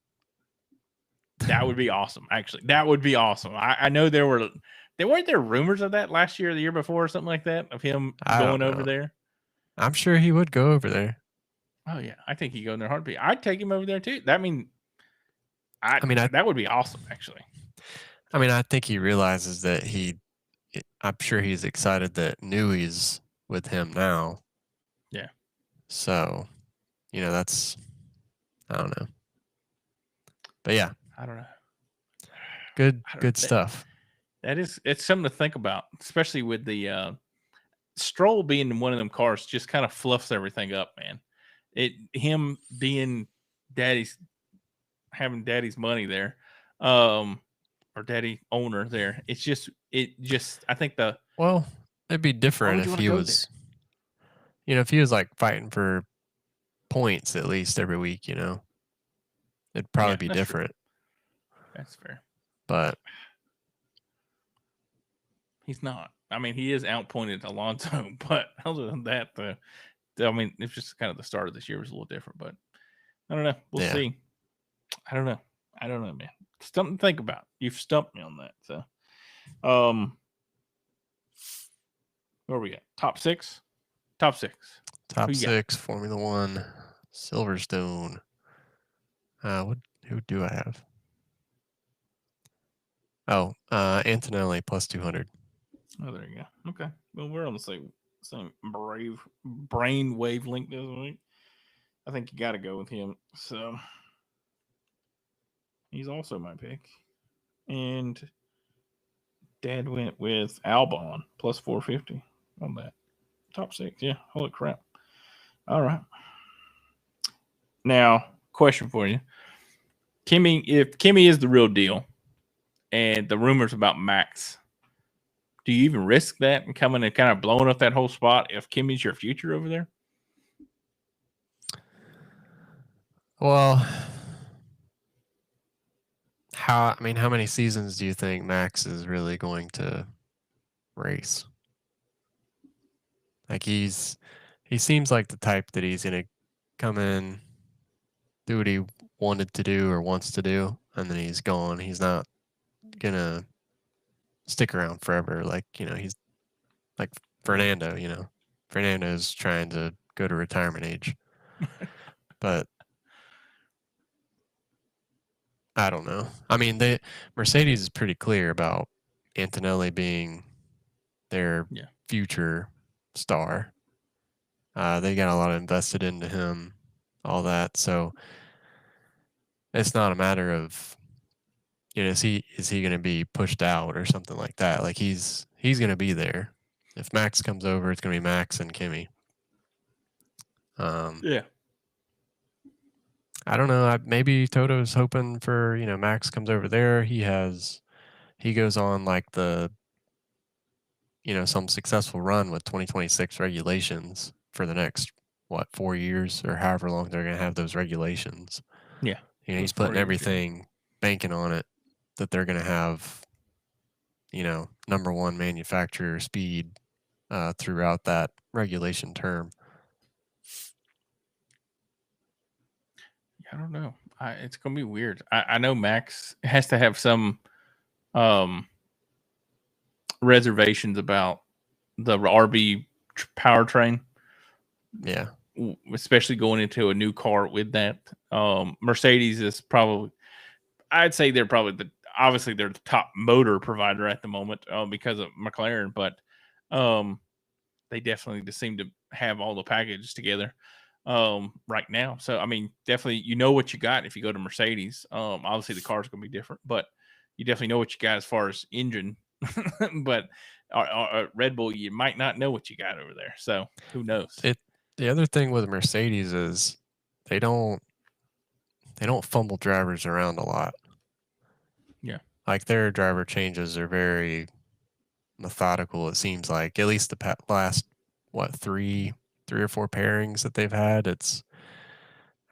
That would be awesome. Actually, that would be awesome. I know there weren't there rumors of that last year or the year before or something like that of him I going don't over know. there. I'm sure he would go over there. Oh yeah, I think he'd go in there heartbeat. I'd take him over there too. That would be awesome. Actually, I think he realizes that I'm sure he's excited that Newey's with him now. Yeah. So, that's I don't know. But yeah. I don't know. Good stuff. It's something to think about, especially with the Stroll being in one of them cars just kind of fluffs everything up, man. Him being having daddy's money there, or daddy owner there. I think It'd be different if he was, if he was like fighting for points at least every week, it'd probably be different. True. That's fair. But he's not. I mean, he is outpointed Alonso, but other than that, it's just kind of the start of this year was a little different. But I don't know. We'll see. I don't know, man. Something to think about. You've stumped me on that. So, where we at? Top 6. Top 6. Top 6 Formula One, Silverstone. Who do I have? Oh, Antonelli plus 200. Oh, there you go. Okay. Well, we're on the same brain wavelength this week. I think you got to go with him. So he's also my pick. And Dad went with Albon plus 450 on that. Top 6. Yeah. Holy crap. All right. Now, question for you. If Kimmy is the real deal and the rumors about Max, do you even risk that and coming and kind of blowing up that whole spot if Kimmy's your future over there? Well, how many seasons do you think Max is really going to race? Like he seems like the type that he's going to come in, do what he wanted to do or wants to do, and then he's gone. He's not going to stick around forever. Like, he's like Fernando, Fernando's trying to go to retirement age. But I don't know. I mean, Mercedes is pretty clear about Antonelli being their future star. They got a lot invested into him, all that. So it's not a matter of, is he going to be pushed out or something like that? Like he's going to be there. If Max comes over, it's going to be Max and Kimmy. Yeah. I don't know. Maybe Toto's hoping for, Max comes over there. He goes on like the some successful run with 2026 regulations for the next, what, 4 years or however long they're going to have those regulations. Yeah, He's those putting 4 years. Yeah. everything, banking on it, that they're going to have, number one manufacturer speed throughout that regulation term. I don't know. It's gonna be weird. I know Max has to have some um, reservations about the RB powertrain, Yeah. especially going into a new car with that. Mercedes is probably, I'd say they're probably obviously they're the top motor provider at the moment because of McLaren, but um, they definitely just seem to have all the packages together right now. So I mean, definitely you know what you got if you go to Mercedes. Obviously the car's gonna be different, but you definitely know what you got as far as engine. But Red Bull, you might not know what you got over there. So who knows? It the other thing with Mercedes is they don't they don't fumble drivers around a lot. Yeah, Like their driver changes are very methodical. It seems like at least the last what three or four pairings that they've had. It's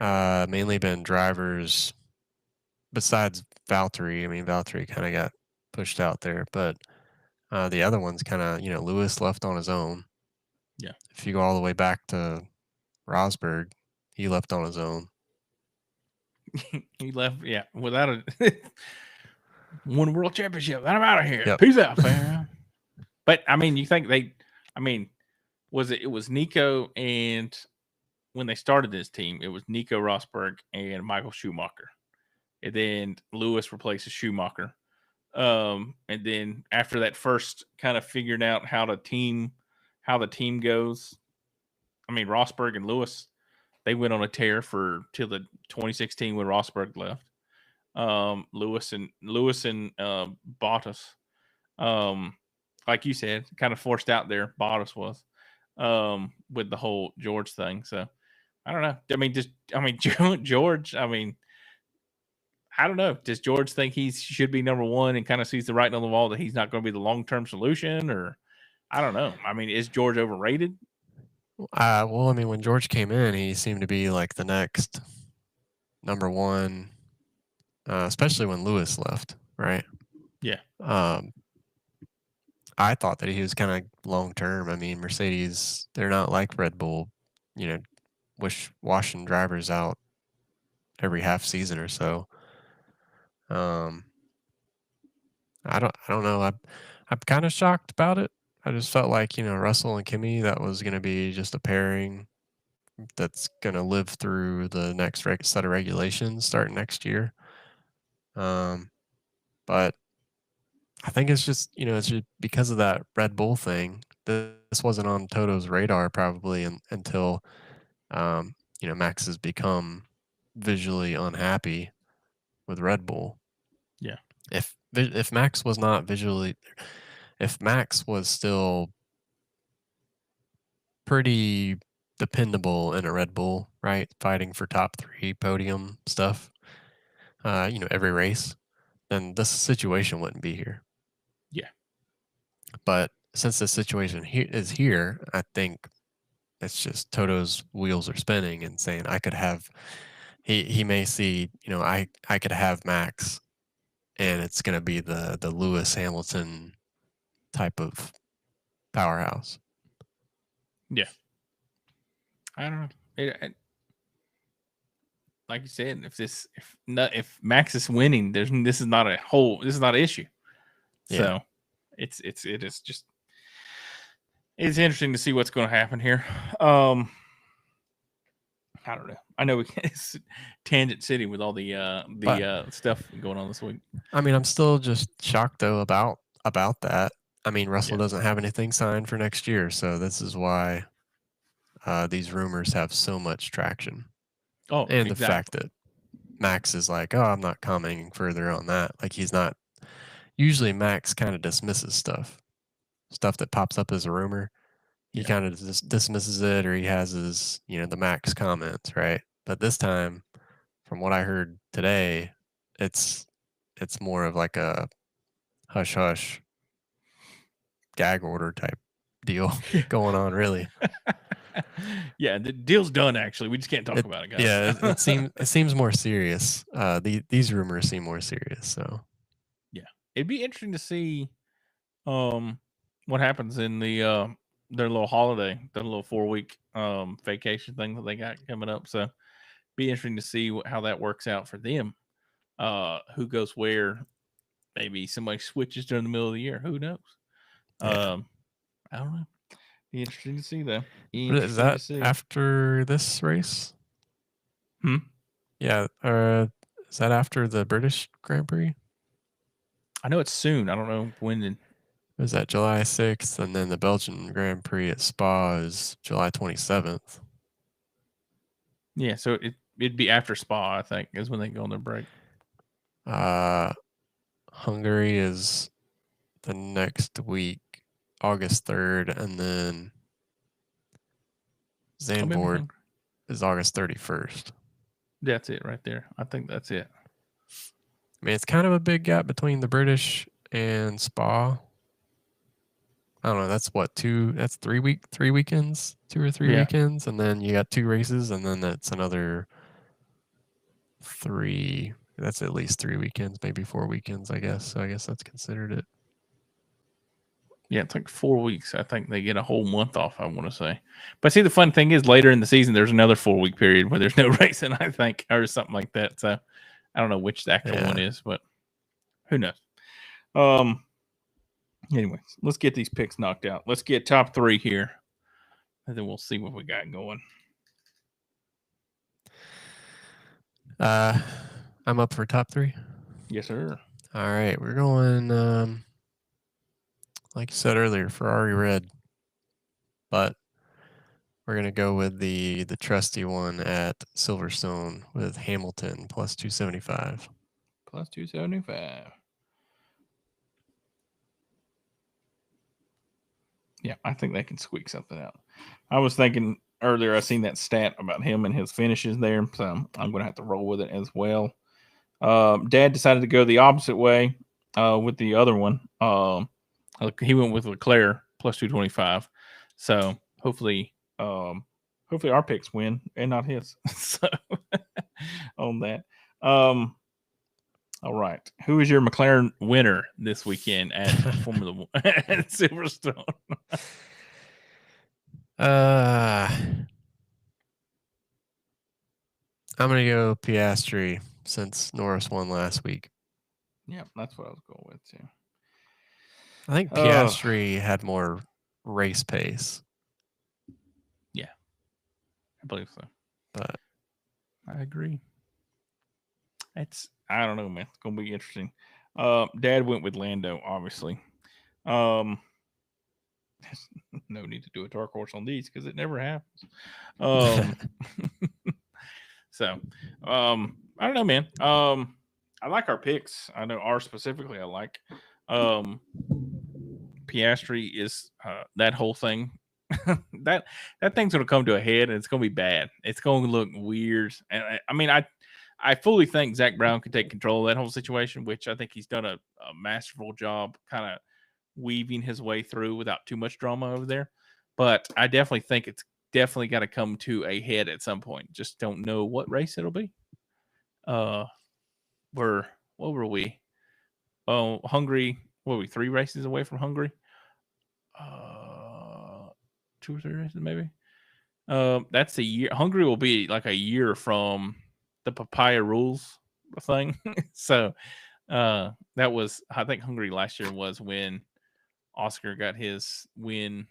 mainly been drivers besides Valtteri. I mean, Valtteri kind of got pushed out there, but the other ones kind of Lewis left on his own. yeah. If you go all the way back to Rosberg, he left on his own. He left, yeah, without a one world championship. I'm out of here. Yep. Peace out, fam. But I mean, you think I mean, it was Nico, and when they started this team, it was Nico Rosberg and Michael Schumacher. And then Lewis replaces Schumacher. And then after that first kind of figuring out how the team goes, I mean Rosberg and Lewis, they went on a tear for till the 2016 when Rosberg left. Lewis and Bottas, um, like you said, kind of forced out there. Bottas was with the whole George thing. So I don't know. I mean George. I mean, I don't know. Does George think he should be number one and kind of sees the writing on the wall that he's not going to be the long term solution, or I don't know. I mean, is George overrated? Well, I mean, when George came in, he seemed to be like the next number one, especially when Lewis left, right? Yeah, Um, I thought that he was kind of long term. I mean, Mercedes, they're not like Red Bull, you know, washing drivers out every half season or so. Um, I don't know. I'm kind of shocked about it. I just felt like Russell and Kimmy, that was going to be just a pairing that's going to live through the next set of regulations starting next year. Um, but I think it's just it's just because of that Red Bull thing. This wasn't on Toto's radar probably until Max has become visually unhappy with Red Bull. yeah, If Max was not visually, if Max was still pretty dependable in a Red Bull, right, fighting for top three podium stuff, every race, then this situation wouldn't be here. yeah, But since this situation is here, I think it's just Toto's wheels are spinning and saying I could have. He may see I could have Max, and it's going to be the Lewis Hamilton type of powerhouse. yeah. I don't know. Like you said, if Max is winning, this is not an issue. Yeah, So it is just it's interesting to see what's going to happen here. I don't know. I know it's Tangent City with all but the stuff going on this week. I mean, I'm still just shocked though about that. I mean, Russell Yeah. doesn't have anything signed for next year, so this is why these rumors have so much traction, Oh, and the fact exactly. that Max is like, "Oh, I'm not commenting further on that." Like he's not. Usually, Max kind of dismisses stuff that pops up as a rumor. He Yeah. kind of dismisses it, or he has his the Max comments, right? But this time, from what I heard today, it's it's more of like a hush hush. gag order type deal going on, really. Yeah, the deal's done. Actually, we just can't talk It about it, guys. yeah, it seems more serious. These rumors seem more serious. So Yeah, it'd be interesting to see um what happens in the their little holiday, their little 4 week vacation thing that they got coming up. So be interesting to see how that works out for them. Who goes where? Maybe somebody switches during the middle of the year. Who knows? yeah, Um, I don't know. Be interesting to see though. but is Interesting to that see. after this race? Hmm? Yeah, is that after the British Grand Prix? I know it's soon. I don't know when. It was that July 6th, and then the Belgian Grand Prix at Spa is July 27th. Yeah, so it'd be after Spa. I think is when they go on their break. Uh, Hungary is the next week, August 3rd, and then Oh, maybe Zandvoort Hungary. is August 31st. That's it right there. I think that's it. I mean, it's kind of a big gap between the British and Spa. I don't know. That's what two? That's 3 weekends, 2 or 3 Yeah, weekends, and then you got two races, and then that's another three. That's at least 3 weekends, maybe 4 weekends, I guess. So I guess that's considered it. yeah. It's like 4 weeks. I think they get a whole month off. I want to say. But see, the fun thing is later in the season, there's another 4 week period where there's no racing. I think, or something like that. So I don't know which the actual one Yeah. is, but who knows? Um. Anyways, let's get these picks knocked out. Let's get top three here, and then we'll see what we got going. Uh, I'm up for top three. Yes, sir. All right, we're going. Like you said earlier, Ferrari red, but we're gonna go with the trusty one at Silverstone with Hamilton plus 275. Plus 275. Yeah, I think they can squeak something out. I was thinking earlier, I seen that stat about him and his finishes there, so I'm going to have to roll with it as well. Dad decided to go the opposite way with the other one. He went with Leclerc plus 225. So hopefully our picks win and not his. So on that. Um, all right. Who is your McLaren winner this weekend at Formula One at Silverstone? uh, I'm gonna go Piastri since Norris won last week. Yeah, that's what I was going with too. I think Oh, Piastri had more race pace, yeah, I believe so. but I agree. I don't know, man. It's gonna be interesting. Dad went with Lando, obviously. Um, no need to do a dark horse on these because it never happens. Um, so, I don't know, man. I like our picks. I know ours specifically. I like. Um, Piastri is that whole thing. that that thing's gonna come to a head and it's gonna be bad. It's gonna look weird. And I mean, I fully think Zach Brown could take control of that whole situation, which I think he's done a masterful job, kind of weaving his way through without too much drama over there. But I definitely think it's definitely got to come to a head at some point. Just don't know what race it'll be. Uh, we're what were we? Oh, Hungary. What were we? 3 races away from Hungary. Uh, 2 or 3 races maybe. That's a year. Hungary will be like a year from the papaya rules thing. So, that was I think Hungary last year was when Oscar got his win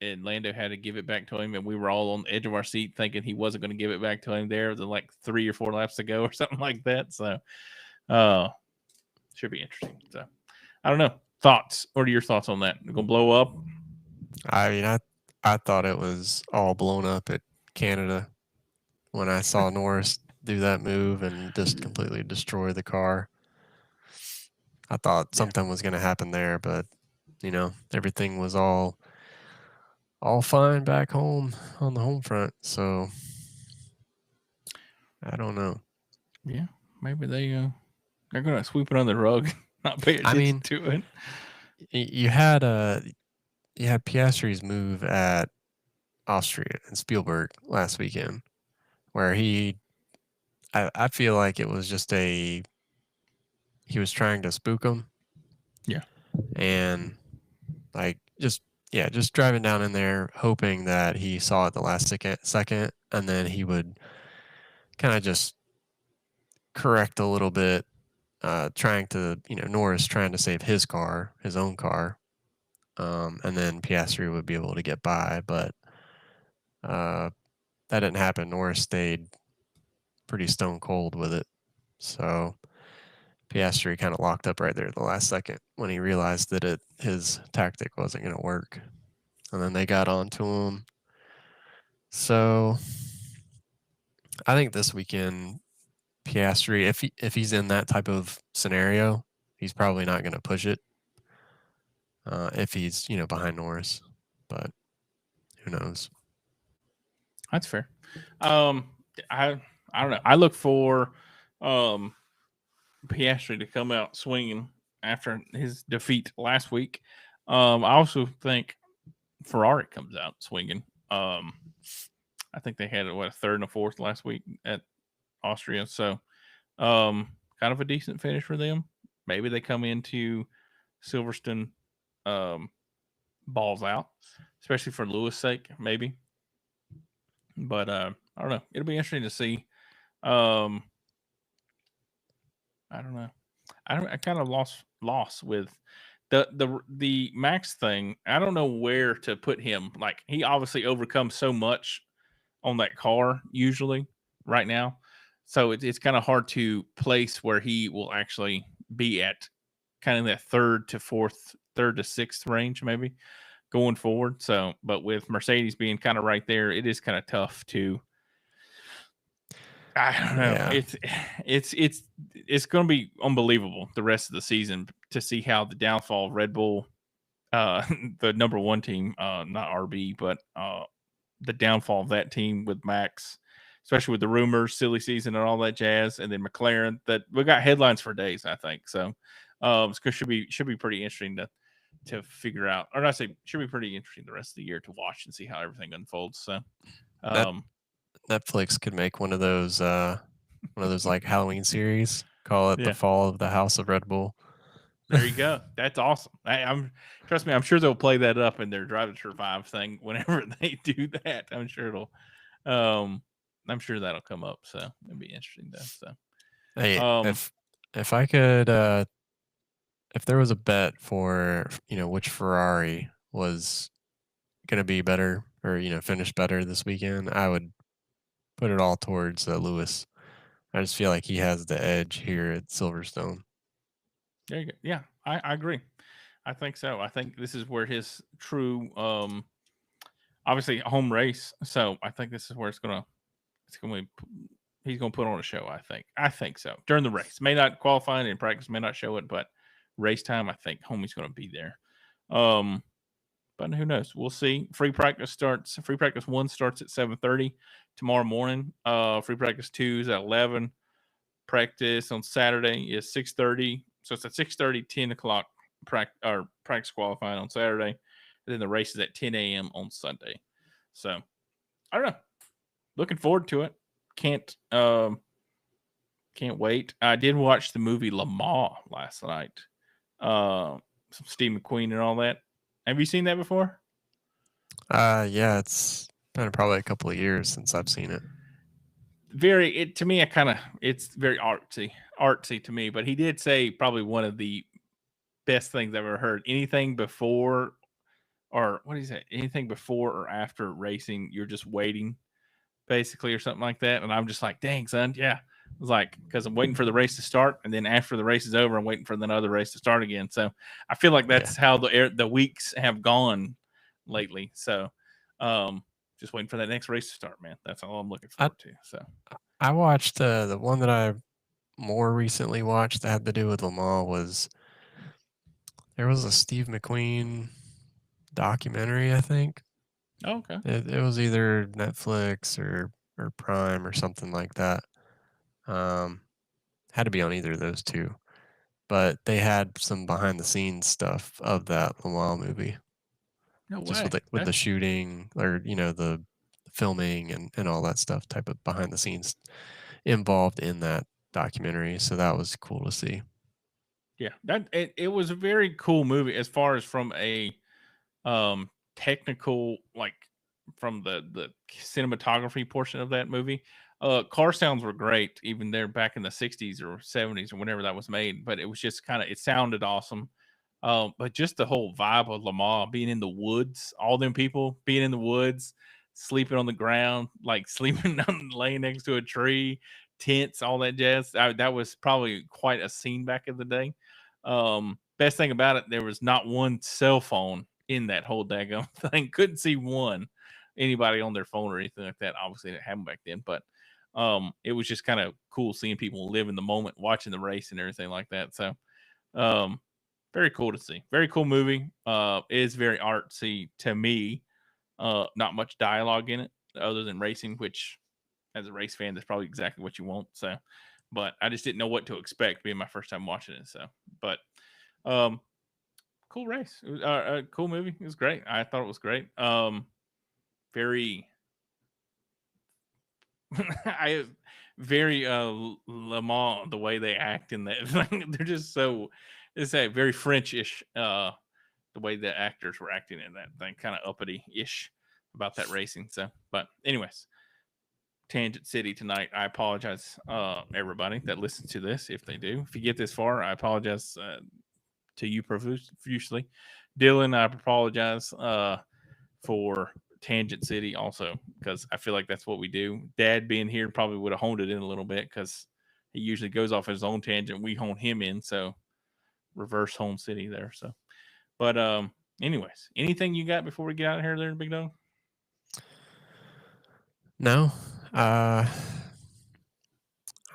and Lando had to give it back to him, and we were all on the edge of our seat thinking he wasn't going to give it back to him there. The like 3 or 4 laps to go or something like that. So, uh, should be interesting. So, I don't know. Thoughts? What are your thoughts on that? Gonna blow up? I mean, I thought it was all blown up at Canada when I saw Norris do that move and just completely destroy the car. I thought Yeah. something was going to happen there, but everything was all fine back home on the home front. So I don't know. Yeah. Maybe they're gonna sweep it under the rug, not pay I attention mean, to it. you had you had Piastri's move at Austria and Spielberg last weekend, where I feel like it was just he was trying to spook him Yeah, and like just driving down in there hoping that he saw it the last second and then he would kind of just correct a little bit, trying to Norris trying to save his own car, and then Piastri would be able to get by, but uh, that didn't happen. Norris stayed pretty stone cold with it, so Piastri kind of locked up right there at the last second when he realized that his tactic wasn't going to work, and then they got onto him. So I think this weekend Piastri, if he's in that type of scenario, he's probably not going to push it if he's behind Norris, but who knows? that's fair. Um, I I don't know. I look for um Piastri to come out swinging after his defeat last week. I also think Ferrari comes out swinging. I think they had a third and a fourth last week at Austria, so kind of a decent finish for them. Maybe they come into Silverstone um, balls out, especially for Lewis' sake, maybe. But I don't know. It'll be interesting to see. Um, I don't know. I kind of lost with the Max thing. I don't know where to put him. Like he obviously overcomes so much on that car usually right now, so it's kind of hard to place where he will actually be at kind of that third to sixth range maybe going forward. So, but with Mercedes being kind of right there, it is kind of tough to. I don't know. Yeah, It's going to be unbelievable the rest of the season to see how the downfall of Red Bull, the number one team, not RB, but the downfall of that team with Max, especially with the rumors, silly season, and all that jazz, and then McLaren. That we got headlines for days, I think. So, should be pretty interesting to figure out, or not say should be pretty interesting the rest of the year to watch and see how everything unfolds. So, that um, Netflix could make one of those like Halloween series. Call it the yeah. Fall of the House of Red Bull. There you go. That's awesome. I'm trust me. I'm sure they'll play that up in their Drive to Survive thing whenever they do that. Um, I'm sure that'll come up. So it'll be interesting though. Hey, So, if I could, if there was a bet for which Ferrari was going to be better or finish better this weekend, I would put it all towards Lewis. I just feel like he has the edge here at Silverstone. there you go. Yeah, I agree. I think so. I think this is where his true, obviously home race. So I think this is where it's gonna be, he's gonna put on a show. I think so during the race. May not qualify in practice, may not show it, but race time, I think homie's gonna be there. Um, but who knows? We'll see. Free practice one starts at 7:30 tomorrow morning. Free practice two is at 11. Practice on Saturday is 6:30. So it's at 6:30, 10 o'clock practice qualifying on Saturday. And then the race is at 10 a.m. on Sunday. So I don't know. Looking forward to it. Can't um can't wait. I did watch the movie Lamar last night. Some Steve McQueen and all that. Have you seen that before? Yeah, it's been probably a couple of years since I've seen it. Very it to me I kind of it's very artsy to me, but he did say probably one of the best things I've ever heard. Anything before or what is it? Anything before or after racing, you're just waiting basically or something like that. And I'm just like, dang, son, yeah. I was like, because I'm waiting for the race to start, and then after the race is over, I'm waiting for another race to start again. So I feel like Yeah, that's how the weeks have gone lately. So just waiting for that next race to start, man. That's all I'm looking I forward to. So I watched the one that I more recently watched that had to do with Le Mans was there was a Steve McQueen documentary, I think. okay, It was either Netflix or Prime or something like that. Um, had to be on either of those two. But they had some behind the scenes stuff of that Le Mans movie. No just way. with the shooting, or the filming and all that stuff, type of behind the scenes involved in that documentary. So that was cool to see. Yeah, it was a very cool movie as far as from a technical, like from the cinematography portion of that movie. Car sounds were great even there back in the 60s or 70s or whenever that was made, but it was just kind of, it sounded awesome. But just the whole vibe of Lamar being in the woods, all them people being in the woods, sleeping on the ground, like sleeping on laying next to a tree, tents, all that jazz. That was probably quite a scene back in the day. Best thing about it, there was not one cell phone in that whole daggone thing. Couldn't see one anybody on their phone or anything like that. Obviously, it didn't happen back then, but it was just kind of cool seeing people live in the moment, watching the race and everything like that. So, um, very cool to see. Very cool movie. It is very artsy to me. Not much dialogue in it other than racing, which as a race fan, that's probably exactly what you want. So, but I just didn't know what to expect being my first time watching it. So, but um, cool race. It was, a cool movie. It was great. I thought it was great. Very, I very Le Mans, the way they act in that. They're just so, it's a very French-ish. The way the actors were acting in that thing, kind of uppity-ish about that racing. So, but anyways, Tangent City tonight. I apologize, everybody that listens to this. If they do, if you get this far, I apologize to you profusely. Dylan, I apologize for Tangent City also, because I feel like that's what we do. Dad being here probably would have honed it in a little bit, because he usually goes off his own tangent. We hone him in, so reverse home city there. So, but anyways, anything you got before we get out of here, there, Big Dog? No, uh,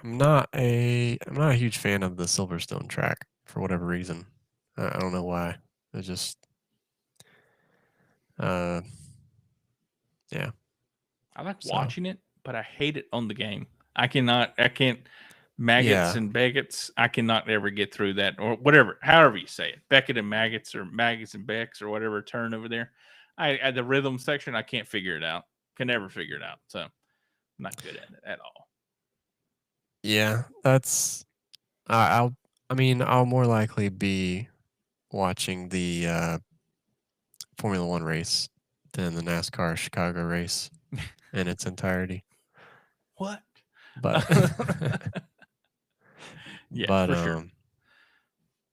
I'm not a huge fan of the Silverstone track for whatever reason. I don't know why. It just uh yeah. I like So watching it, but I hate it on the game. I can't, maggots yeah. and Beckets, I cannot ever get through that, or whatever, however you say it. Beckett and maggots, or maggots and Becks, or whatever turn over there. I the rhythm section, I can't figure it out. Can never figure it out. So I'm not good at it at all. Yeah, that's I'll I mean, I'll more likely be watching the Formula 1 race than the NASCAR Chicago race in its entirety. What? But Yeah, but for sure.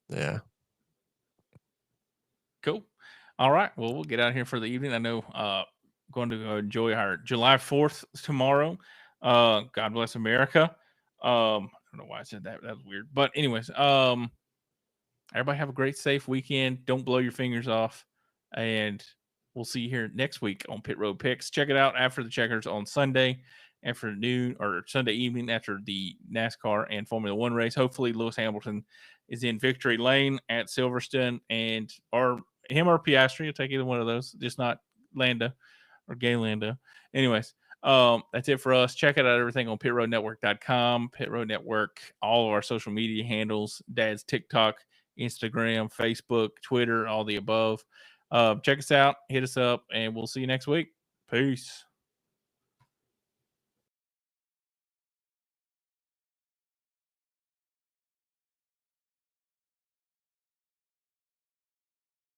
yeah. Cool. All right. Well, we'll get out of here for the evening. I know going to go enjoy our July 4th tomorrow. God bless America. I don't know why I said that. That was weird. But anyways, everybody have a great safe weekend. Don't blow your fingers off. And we'll see you here next week on Pit Road Picks. Check it out after the checkers on Sunday afternoon, or Sunday evening after the NASCAR and Formula One race. Hopefully Lewis Hamilton is in victory lane at Silverstone, and or him or Piastri. I'll take either one of those, just not Lando or Gay Lando. Anyways, that's it for us. Check out everything on pitroadnetwork.com, Pit Road Network, all of our social media handles, Dad's TikTok, Instagram, Facebook, Twitter, all the above. Check us out, hit us up, and we'll see you next week. Peace.